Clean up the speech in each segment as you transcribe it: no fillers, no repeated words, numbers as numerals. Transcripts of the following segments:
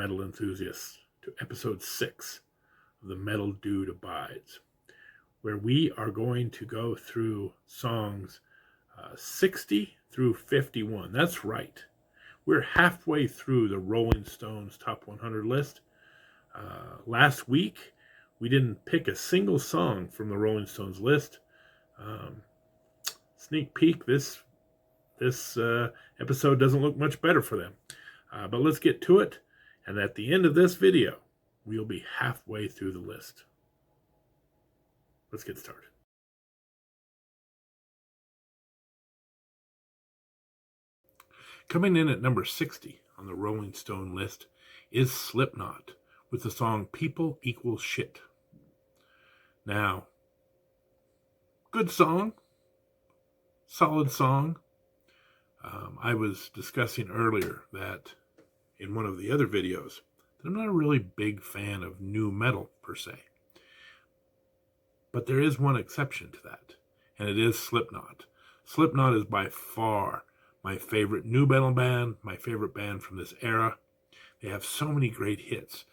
metal enthusiasts, to episode 6 of The Metal Dude Abides, where we are going to go through songs 60 through 51. That's right. We're halfway through the Rolling Stones Top 100 list. Last week, we didn't pick a single song from the Rolling Stones list. Sneak peek, this episode doesn't look much better for them. But let's get to it. And at the end of this video, we'll be halfway through the list. Let's get started. Coming in at number 60 on the Rolling Stone list is Slipknot with the song People Equal Shit. Now, good song, solid song. I was discussing earlier that in one of the other videos that I'm not a really big fan of nu metal per se. But there is one exception to that, and it is Slipknot. Slipknot is by far my favorite nu metal band, my favorite band from this era. They have so many great hits.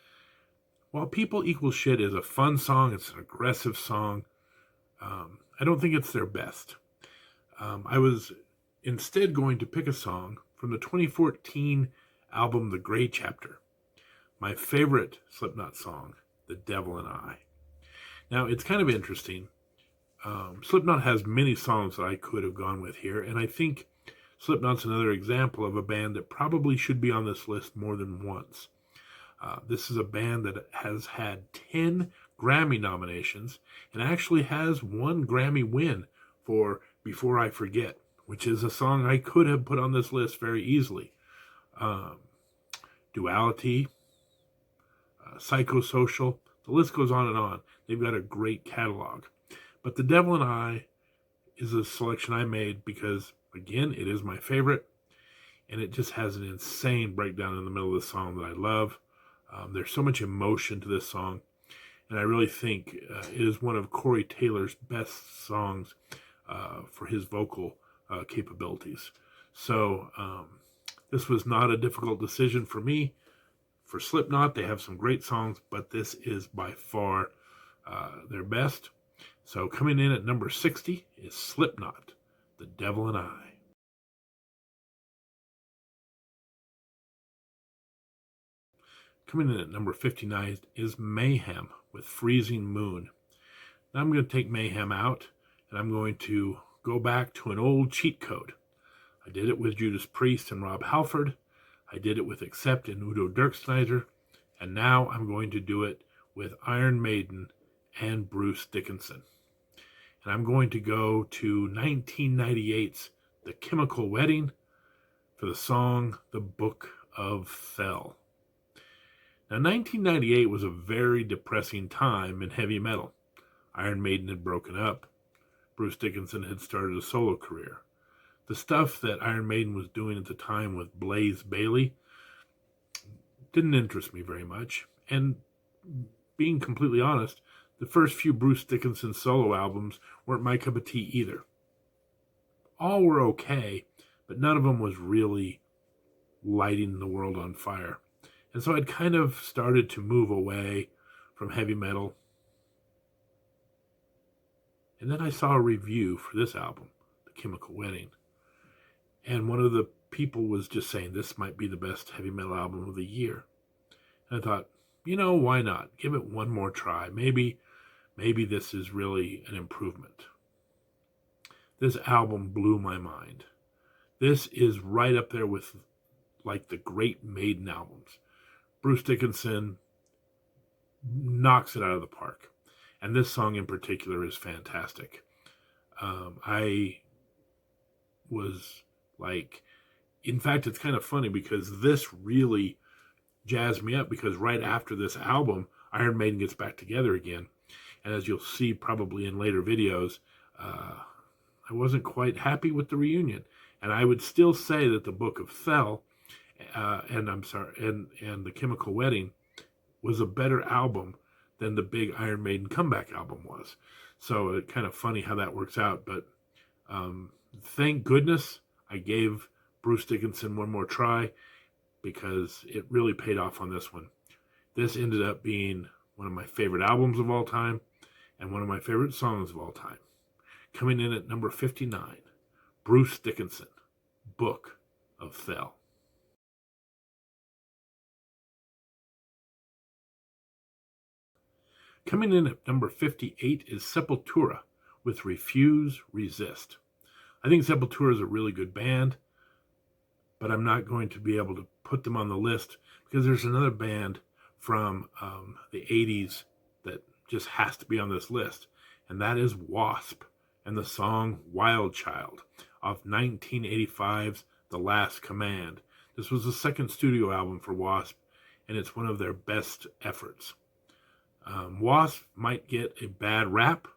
While People Equal Shit is a fun song, it's an aggressive song, I don't think it's their best. I was instead going to pick a song from the 2014 album The Gray Chapter, my favorite Slipknot song, The Devil and I. Now, it's kind of interesting. Slipknot has many songs that I could have gone with here, and I think Slipknot's another example of a band that probably should be on this list more than once. This is a band that has had 10 Grammy nominations and actually has one Grammy win for Before I Forget, which is a song I could have put on this list very easily. Duality, Psychosocial, the list goes on and on. They've got a great catalog. But The Devil and I is a selection I made because, again, it is my favorite, and it just has an insane breakdown in the middle of the song that I love. There's so much emotion to this song, and I really think it is one of Corey Taylor's best songs for his vocal capabilities. So this was not a difficult decision for me. For Slipknot, they have some great songs, but this is by far their best. So coming in at number 60 is Slipknot, The Devil and I. Coming in at number 59 is Mayhem with Freezing Moon. Now I'm going to take Mayhem out, and I'm going to go back to an old cheat code. I did it with Judas Priest and Rob Halford. I did it with Accept and Udo Dirkschneider. And now I'm going to do it with Iron Maiden and Bruce Dickinson. And I'm going to go to 1998's The Chemical Wedding for the song The Book of Fell. Now, 1998 was a very depressing time in heavy metal. Iron Maiden had broken up. Bruce Dickinson had started a solo career. The stuff that Iron Maiden was doing at the time with Blaze Bayley didn't interest me very much. And being completely honest, the first few Bruce Dickinson solo albums weren't my cup of tea either. All were okay, but none of them was really lighting the world on fire. And so I'd kind of started to move away from heavy metal. And then I saw a review for this album, The Chemical Wedding. And one of the people was just saying this might be the best heavy metal album of the year. And I thought, why not? Give it one more try. Maybe this is really an improvement. This album blew my mind. This is right up there with like the great Maiden albums. Bruce Dickinson knocks it out of the park. And this song in particular is fantastic. I was like, in fact, it's kind of funny because this really jazzed me up because right after this album, Iron Maiden gets back together again. And as you'll see probably in later videos, I wasn't quite happy with the reunion. And I would still say that the Book of Fell and The Chemical Wedding was a better album than the big Iron Maiden comeback album was. So it's kind of funny how that works out. But thank goodness I gave Bruce Dickinson one more try. because it really paid off on this one. This ended up being one of my favorite albums of all time and one of my favorite songs of all time. Coming in at number 59, Bruce Dickinson, Book of Thel. Coming in at number 58 is Sepultura with Refuse, Resist. I think Sepultura is a really good band, but I'm not going to be able to put them on the list because there's another band from the 80s that just has to be on this list, and that is W.A.S.P. and the song Wild Child off 1985's The Last Command. This was the second studio album for W.A.S.P., and it's one of their best efforts. W.A.S.P. might get a bad rap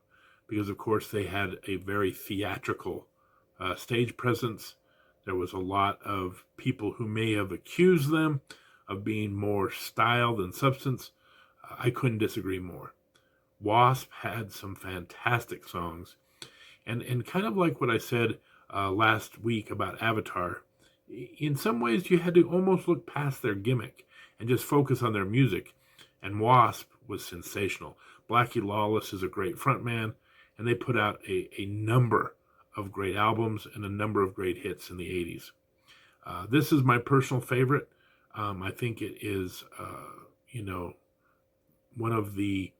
because, of course, they had a very theatrical stage presence. There was a lot of people who may have accused them of being more style than substance. I couldn't disagree more. W.A.S.P. had some fantastic songs. And kind of like what I said last week about Avatar, in some ways you had to almost look past their gimmick and just focus on their music. And W.A.S.P. was sensational. Blackie Lawless is a great frontman, and they put out a number of great albums and a number of great hits in the 80s. This is my personal favorite. I think it is, one of the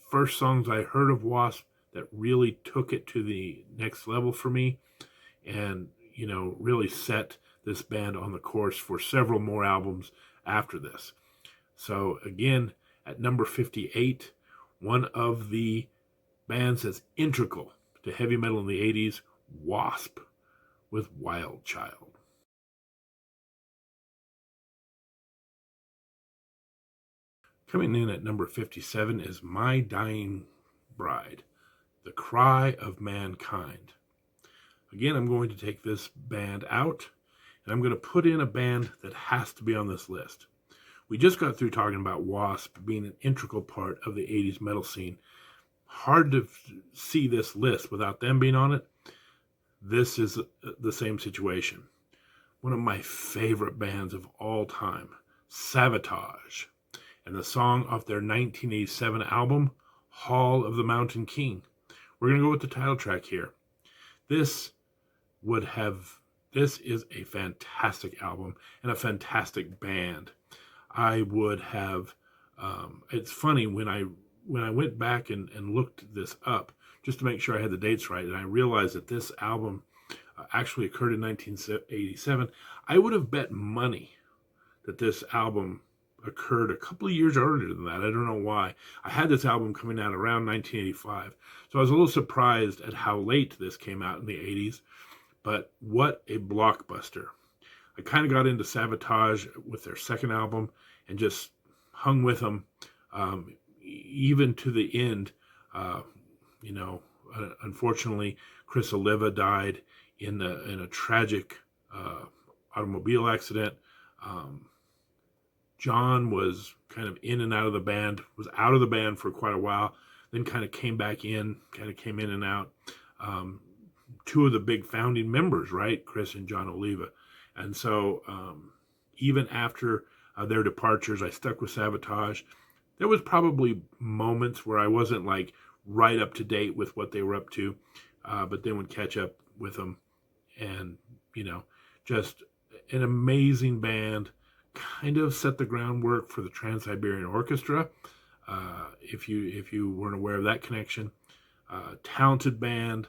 first songs I heard of W.A.S.P. that really took it to the next level for me and, really set this band on the course for several more albums after this. So again, at number 58, one of the bands that's integral to heavy metal in the 80s, W.A.S.P. with Wild Child. Coming in at number 57 is My Dying Bride, The Cry of Mankind. Again, I'm going to take this band out, and I'm going to put in a band that has to be on this list. We just got through talking about W.A.S.P. being an integral part of the 80s metal scene. Hard to see this list without them being on it. This is the same situation. One of my favorite bands of all time, Savatage, and the song off their 1987 album, Hall of the Mountain King. We're going to go with the title track here. This is a fantastic album and a fantastic band. I would have, it's funny when I went back and looked this up just to make sure I had the dates right, and I realized that this album actually occurred in 1987, I would have bet money that this album occurred a couple of years earlier than that. I don't know why. I had this album coming out around 1985, so I was a little surprised at how late this came out in the 80s, but what a blockbuster. I kind of got into Savatage with their second album and just hung with them even to the end. Unfortunately, Chris Oliva died in a tragic automobile accident. John was kind of in and out of the band, was out of the band for quite a while, then kind of came back in, kind of came in and out. Two of the big founding members, right? Chris and John Oliva. And so even after their departures, I stuck with Savatage. There was probably moments where I wasn't like right up to date with what they were up to, but then would catch up with them. And, just an amazing band, kind of set the groundwork for the Trans-Siberian Orchestra. If you weren't aware of that connection, talented band,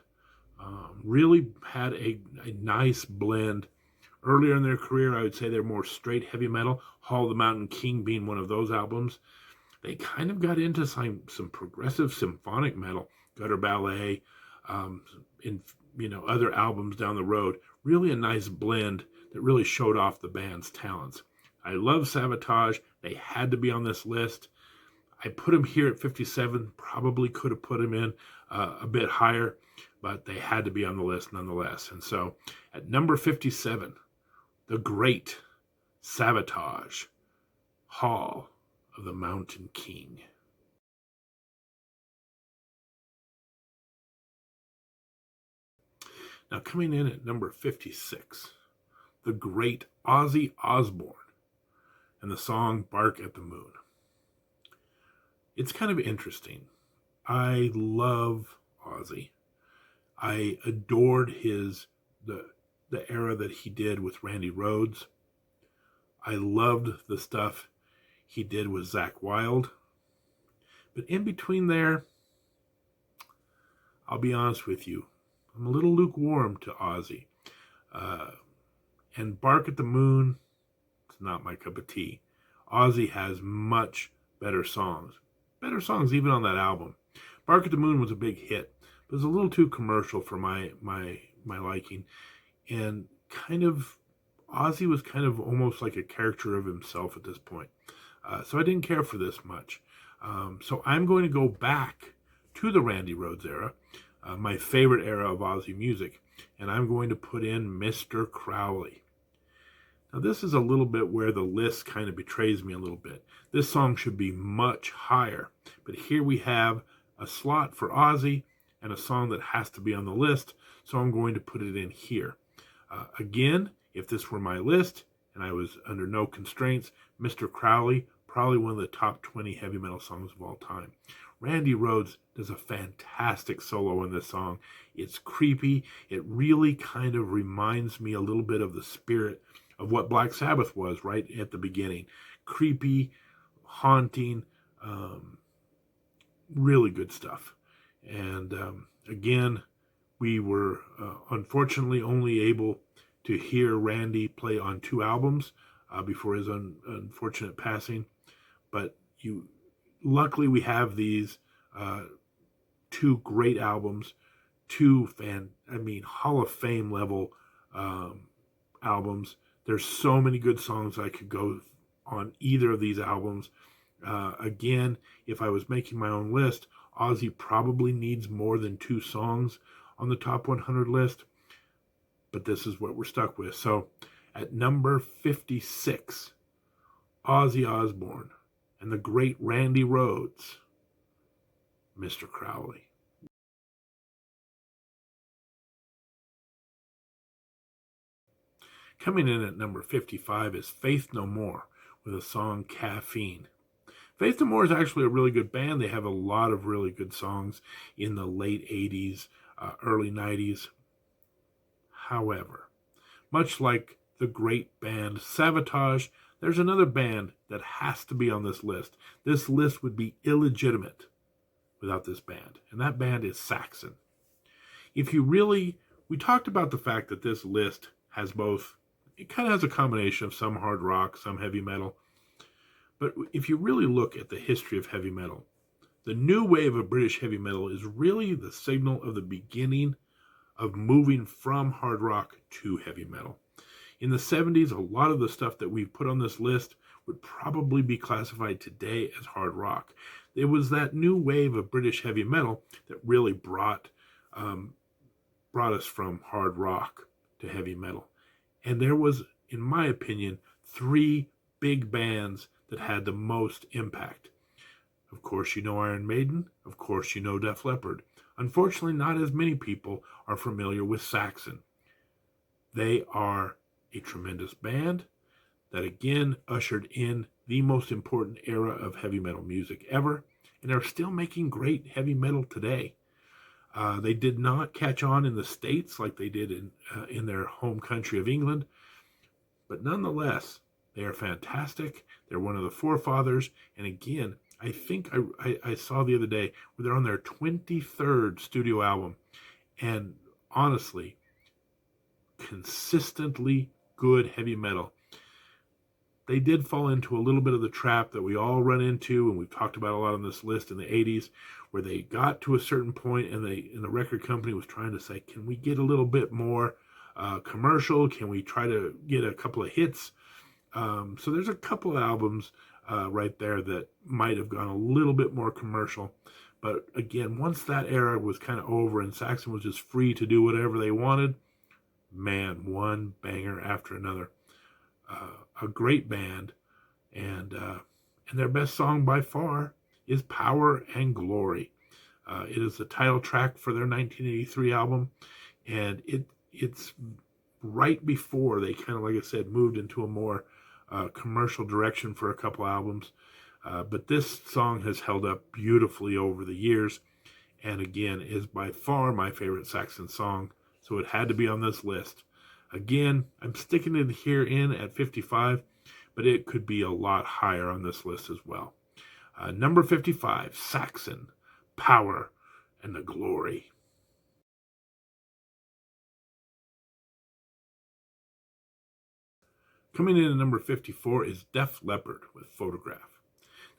really had a nice blend. Earlier in their career, I would say they're more straight heavy metal, Hall of the Mountain King being one of those albums. They kind of got into some progressive symphonic metal, Gutter Ballet, in other albums down the road. Really a nice blend that really showed off the band's talents. I love Savatage. They had to be on this list. I put them here at 57. Probably could have put them in a bit higher, but they had to be on the list nonetheless. And so at number 57, the great Savatage, Hall of the Mountain King. Now coming in at number 56, the great Ozzy Osbourne and the song Bark at the Moon. It's kind of interesting. I love Ozzy. I adored the era that he did with Randy Rhoads. I loved the stuff he did with Zakk Wylde. But in between there, I'll be honest with you, I'm a little lukewarm to Ozzy. And Bark at the Moon, it's not my cup of tea. Ozzy has much better songs. Better songs even on that album. Bark at the Moon was a big hit, but it was a little too commercial for my liking. And Ozzy was kind of almost like a character of himself at this point. So I didn't care for this much. So I'm going to go back to the Randy Rhoads era, my favorite era of Ozzy music, and I'm going to put in Mr. Crowley. Now this is a little bit where the list kind of betrays me a little bit. This song should be much higher, but here we have a slot for Ozzy and a song that has to be on the list, so I'm going to put it in here. Again, if this were my list and I was under no constraints, Mr. Crowley, probably one of the top 20 heavy metal songs of all time. Randy Rhoads does a fantastic solo in this song. It's creepy. It really kind of reminds me a little bit of the spirit of what Black Sabbath was right at the beginning. Creepy, haunting, really good stuff. And again, we were unfortunately only able to hear Randy play on 2 albums before his unfortunate passing. But luckily we have these 2 great albums, 2 Hall of Fame level albums. There's so many good songs I could go on either of these albums. Again, if I was making my own list, Ozzy probably needs more than 2 songs on the top 100 list, but this is what we're stuck with. So at number 56, Ozzy Osbourne and the great Randy Rhoads, Mr. Crowley. Coming in at number 55 is Faith No More with the song Caffeine. Faith No More is actually a really good band. They have a lot of really good songs in the late 80s, early 90s. However, much like the great band Savatage, there's another band that has to be on this list. This list would be illegitimate without this band, and that band is Saxon. We talked about the fact that this list has it kind of has a combination of some hard rock, some heavy metal. But if you really look at the history of heavy metal, the new wave of British heavy metal is really the signal of the beginning of moving from hard rock to heavy metal. In the 70s, a lot of the stuff that we've put on this list would probably be classified today as hard rock. It was that new wave of British heavy metal that really brought us from hard rock to heavy metal. And there was, in my opinion, 3 big bands that had the most impact. Of course, you know Iron Maiden. Of course, you know Def Leppard. Unfortunately, not as many people are familiar with Saxon. They are a tremendous band that, again, ushered in the most important era of heavy metal music ever, and are still making great heavy metal today. They did not catch on in the States like they did in their home country of England, but nonetheless, they are fantastic. They're one of the forefathers, and again, I think I saw the other day where they're on their 23rd studio album, and honestly, consistently good heavy metal. They did fall into a little bit of the trap that we all run into, and we've talked about a lot on this list in the 80s, where they got to a certain point and the record company was trying to say, can we get a little bit more commercial? Can we try to get a couple of hits? So there's a couple of albums right there that might have gone a little bit more commercial. But again, once that era was kind of over and Saxon was just free to do whatever they wanted, man, one banger after another. A great band, and their best song by far is Power and Glory. It is the title track for their 1983 album, and it's right before they kind of, like I said, moved into a more commercial direction for a couple albums. But this song has held up beautifully over the years, and again, is by far my favorite Saxon song, so it had to be on this list. Again, I'm sticking it here in at 55, but it could be a lot higher on this list as well. Number 55, Saxon, Power and the Glory. Coming in at number 54 is Def Leppard with Photograph.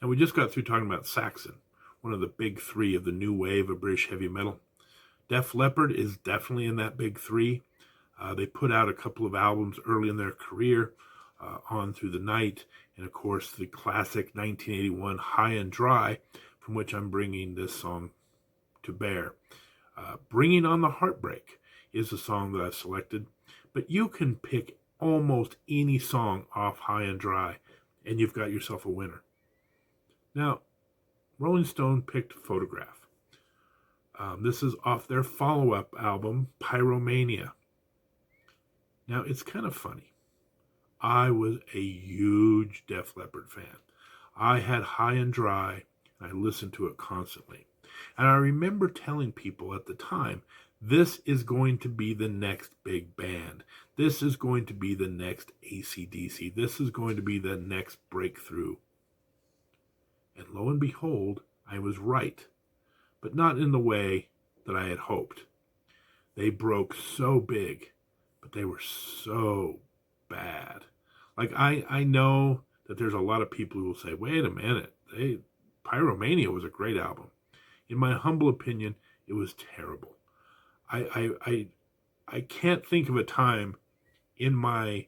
Now, we just got through talking about Saxon, one of the big three of the new wave of British heavy metal. Def Leppard is definitely in that big three. They put out a couple of albums early in their career, On Through the Night, and of course the classic 1981 High and Dry, from which I'm bringing this song to bear. Bringing on the Heartbreak is the song that I've selected, but you can pick almost any song off High and Dry, and you've got yourself a winner. Now, Rolling Stone picked Photograph. This is off their follow-up album, Pyromania. Now, it's kind of funny. I was a huge Def Leppard fan. I had High and Dry, and I listened to it constantly. And I remember telling people at the time, this is going to be the next big band. This is going to be the next AC/DC. This is going to be the next breakthrough. And lo and behold, I was right, but not in the way that I had hoped. They broke so big, but they were so bad. Like, I know that there's a lot of people who will say, wait a minute, Pyromania was a great album. In my humble opinion, it was terrible. I can't think of a time in my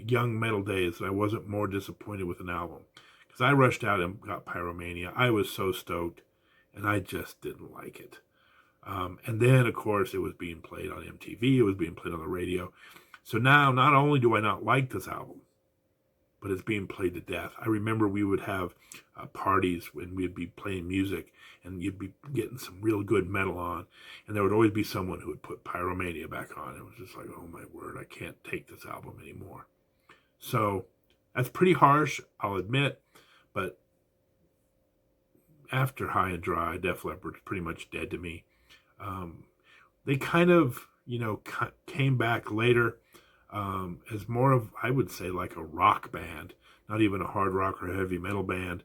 young metal days that I wasn't more disappointed with an album. Because I rushed out and got Pyromania. I was so stoked, and I just didn't like it. And then, of course, it was being played on MTV. It was being played on the radio. So now, not only do I not like this album, but it's being played to death. I remember we would have parties when we'd be playing music, and you'd be getting some real good metal on, and there would always be someone who would put Pyromania back on. It was just like, oh my word, I can't take this album anymore. So that's pretty harsh, I'll admit, but after High and Dry, Def Leppard's pretty much dead to me. They kind of, came back later as more of, I would say, like a rock band, not even a hard rock or heavy metal band.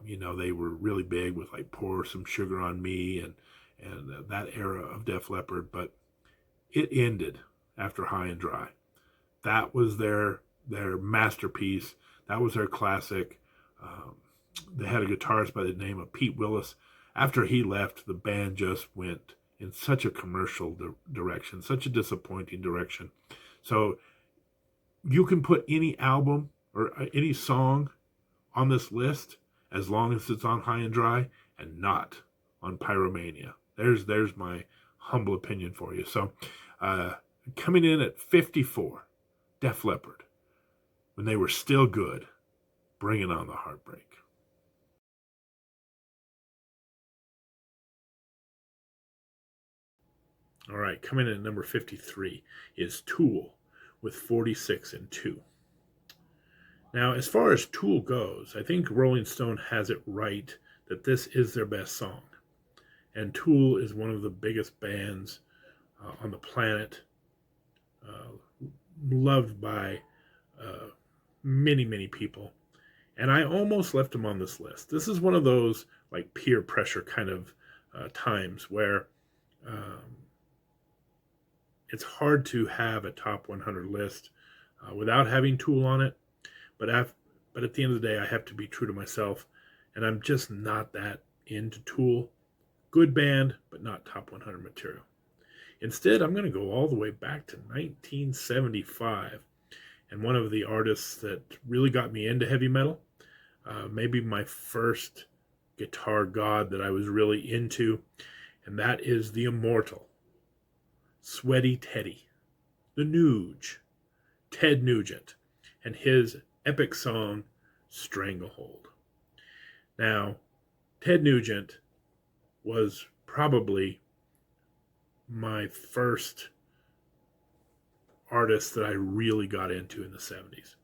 They were really big with like Pour Some Sugar on Me and that era of Def Leppard, but it ended after High and Dry. That was their masterpiece. That was their classic. They had a guitarist by the name of Pete Willis. After he left, the band just went in such a commercial direction, such a disappointing direction. So you can put any album or any song on this list as long as it's on High and Dry and not on Pyromania. There's my humble opinion for you. So coming in at 54, Def Leppard, when they were still good, bringing on the Heartbreak. All right, coming in at number 53 is Tool with 46 and 2. Now, as far as Tool goes, I think Rolling Stone has it right that this is their best song. And Tool is one of the biggest bands on the planet, loved by many, many people. And I almost left them on this list. This is one of those like peer pressure kind of times where it's hard to have a top 100 list without having Tool on it. But at the end of the day, I have to be true to myself, and I'm just not that into Tool. Good band, but not top 100 material. Instead, I'm going to go all the way back to 1975, and one of the artists that really got me into heavy metal, maybe my first guitar god that I was really into, and that is the immortal Sweaty Teddy, the Nuge, Ted Nugent, and his epic song, Stranglehold. Now, Ted Nugent was probably my first artists that I really got into in the 70s.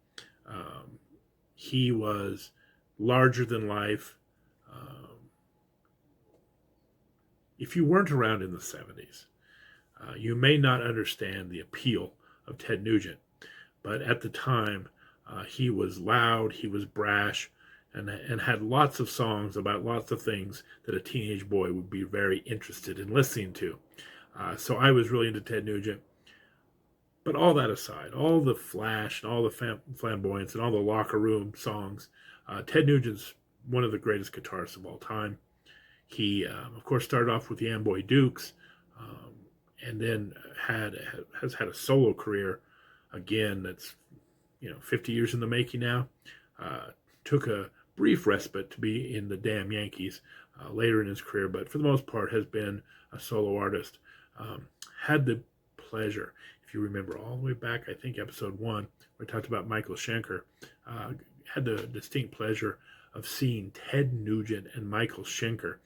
He was larger than life. If you weren't around in the 70s, you may not understand the appeal of Ted Nugent, but at the time, he was loud, he was brash, and had lots of songs about lots of things that a teenage boy would be very interested in listening to. So I was really into Ted Nugent. But all that aside, all the flash and all the flamboyance and all the locker room songs, Ted Nugent's one of the greatest guitarists of all time. He, of course, started off with the Amboy Dukes, and then has had a solo career again that's 50 years in the making now. Took a brief respite to be in the Damn Yankees later in his career, but for the most part has been a solo artist. Had the pleasure, if you remember all the way back, I think episode 1, where we talked about Michael Schenker, had the distinct pleasure of seeing Ted Nugent and Michael Schenker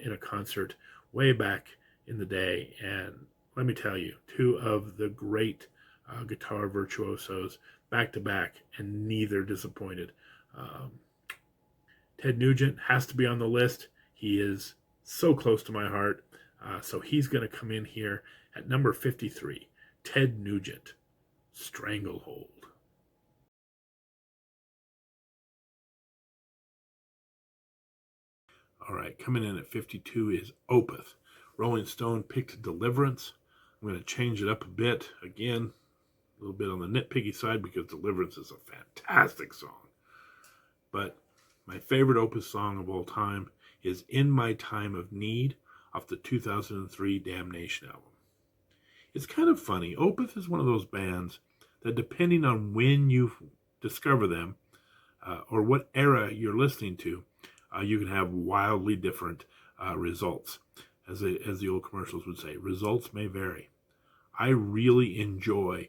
in a concert way back in the day. And let me tell you, two of the great guitar virtuosos back to back, and neither disappointed. Ted Nugent has to be on the list. He is so close to my heart. So he's going to come in here at number 53. Ted Nugent, Stranglehold. All right, coming in at 52 is Opeth. Rolling Stone picked Deliverance. I'm going to change it up a bit. Again, a little bit on the nitpicky side because Deliverance is a fantastic song. But my favorite Opeth song of all time is In My Time of Need off the 2003 Damnation album. It's kind of funny. Opeth is one of those bands that, depending on when you discover them or what era you're listening to, you can have wildly different results. As the old commercials would say, results may vary. I really enjoy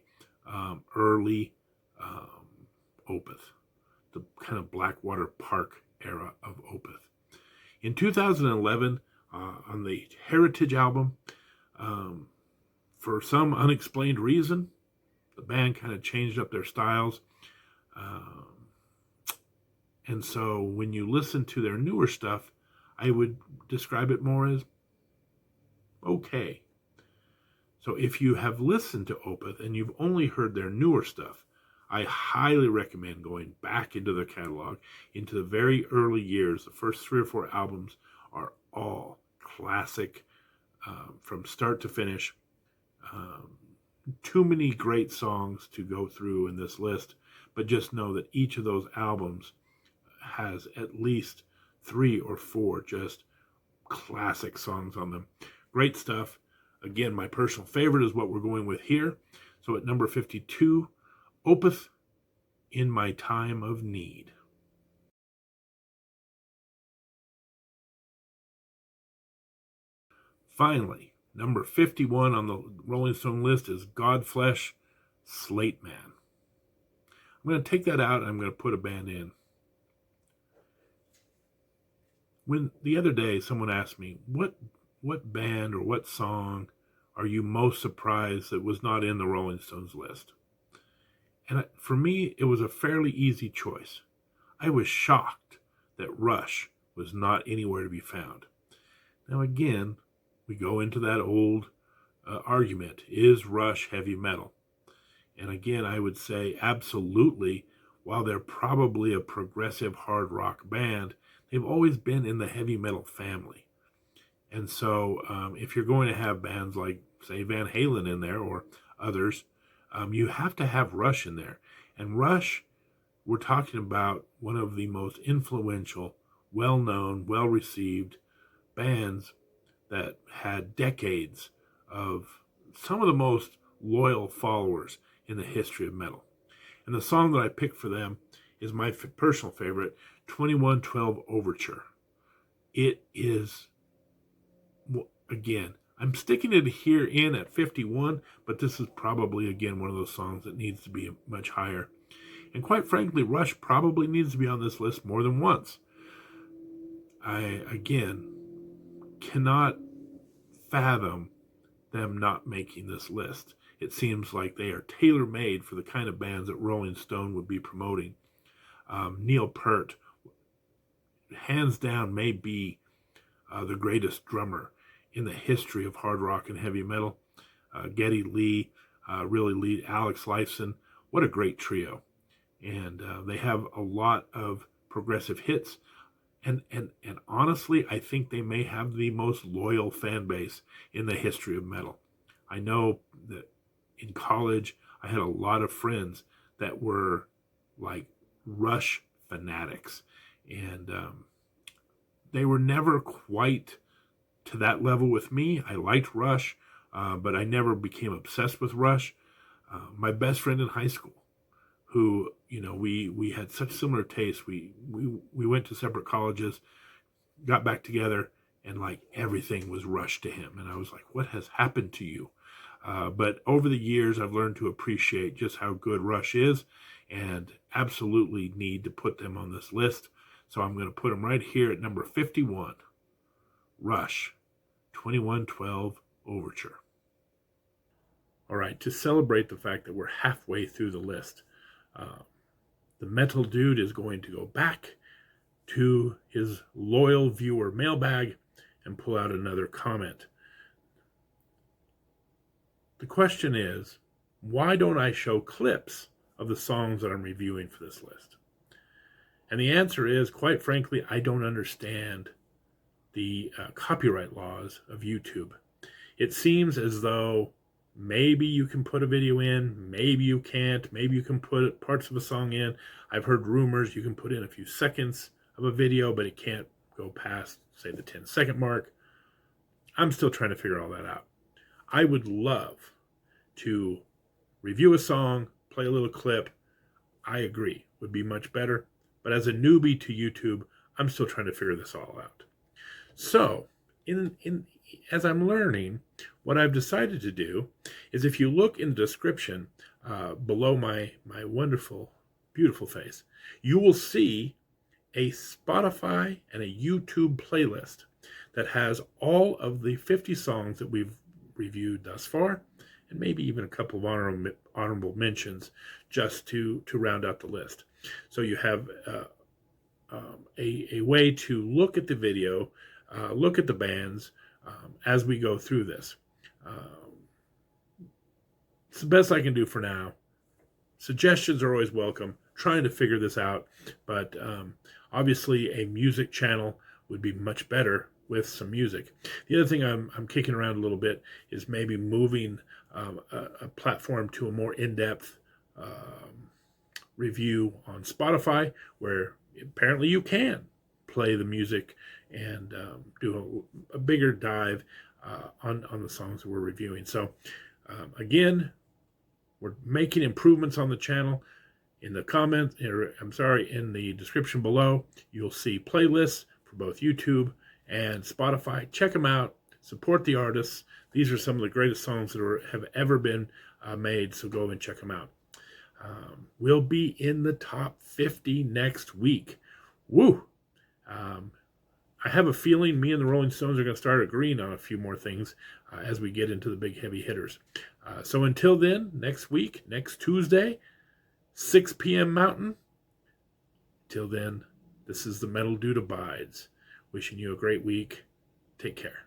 early Opeth, the kind of Blackwater Park era of Opeth. In 2011, on the Heritage album, for some unexplained reason, the band kind of changed up their styles. And so when you listen to their newer stuff, I would describe it more as okay. So if you have listened to Opeth and you've only heard their newer stuff, I highly recommend going back into their catalog, into the very early years. The first 3 or 4 albums are all classic from start to finish. Too many great songs to go through in this list, but just know that each of those albums has at least 3 or 4 just classic songs on them. Great stuff. Again, my personal favorite is what we're going with here. So at number 52, Opeth, In My Time of Need. Finally, number 51 on the Rolling Stone list is Godflesh, Slate Man. I'm going to take that out and I'm going to put a band in. When the other day someone asked me, what band or what song are you most surprised that was not in the Rolling Stones list? And for me, it was a fairly easy choice. I was shocked that Rush was not anywhere to be found. Now again, we go into that old argument, is Rush heavy metal? And again, I would say absolutely, while they're probably a progressive hard rock band, they've always been in the heavy metal family. And so if you're going to have bands like, say, Van Halen in there or others, you have to have Rush in there. And Rush, we're talking about one of the most influential, well-known, well-received bands that had decades of some of the most loyal followers in the history of metal. And the song that I picked for them is my personal favorite, 2112 Overture. It is, again, I'm sticking it here in at 51, but this is probably, again, one of those songs that needs to be much higher. And quite frankly, Rush probably needs to be on this list more than once. I, again, cannot fathom them not making this list. it seems like they are tailor-made for the kind of bands that Rolling Stone would be promoting. Neil Peart, hands down, may be the greatest drummer in the history of hard rock and heavy metal. Geddy Lee, really lead Alex Lifeson. What a great trio. And they have a lot of progressive hits. And honestly, I think they may have the most loyal fan base in the history of metal. I know that in college, I had a lot of friends that were like Rush fanatics. And they were never quite to that level with me. I liked Rush, but I never became obsessed with Rush. My best friend in high school, who, we had such similar tastes. We went to separate colleges, got back together, and like everything was Rush to him. And I was like, what has happened to you? But over the years, I've learned to appreciate just how good Rush is, and absolutely need to put them on this list. So I'm going to put them right here at number 51, Rush, 2112 Overture. All right, to celebrate the fact that we're halfway through the list, the Metal Dude is going to go back to his loyal viewer mailbag and pull out another comment. The question is, why don't I show clips of the songs that I'm reviewing for this list? And the answer is, quite frankly, I don't understand the copyright laws of YouTube. It seems as though maybe you can put a video in, maybe you can't, maybe you can put parts of a song in. I've heard rumors you can put in a few seconds of a video, but it can't go past, say, the 10-second mark. I'm still trying to figure all that out. I would love to review a song, play a little clip. I agree, would be much better. But as a newbie to YouTube, I'm still trying to figure this all out. So, as I'm learning, what I've decided to do is, if you look in the description below my wonderful, beautiful face, you will see a Spotify and a YouTube playlist that has all of the 50 songs that we've reviewed thus far, and maybe even a couple of honorable mentions just to round out the list. So you have a way to look at the video, look at the bands as we go through this. It's the best I can do for now. Suggestions are always welcome. Trying to figure this out, but obviously a music channel would be much better with some music. The other thing I'm kicking around a little bit is maybe moving a platform to a more in-depth review on Spotify, where apparently you can play the music and do a bigger dive on the songs that we're reviewing. So again, we're making improvements on the channel. In the comments, in the description below, you'll see playlists for both YouTube and Spotify. Check them out. Support the artists. These are some of the greatest songs that have ever been made, so go and check them out. We'll be in the top 50 next week. Woo! I have a feeling me and the Rolling Stones are going to start agreeing on a few more things as we get into the big heavy hitters. So until then, next week, next Tuesday, 6 p.m. Mountain. Till then, this is the Metal Dude Abides. Wishing you a great week. Take care.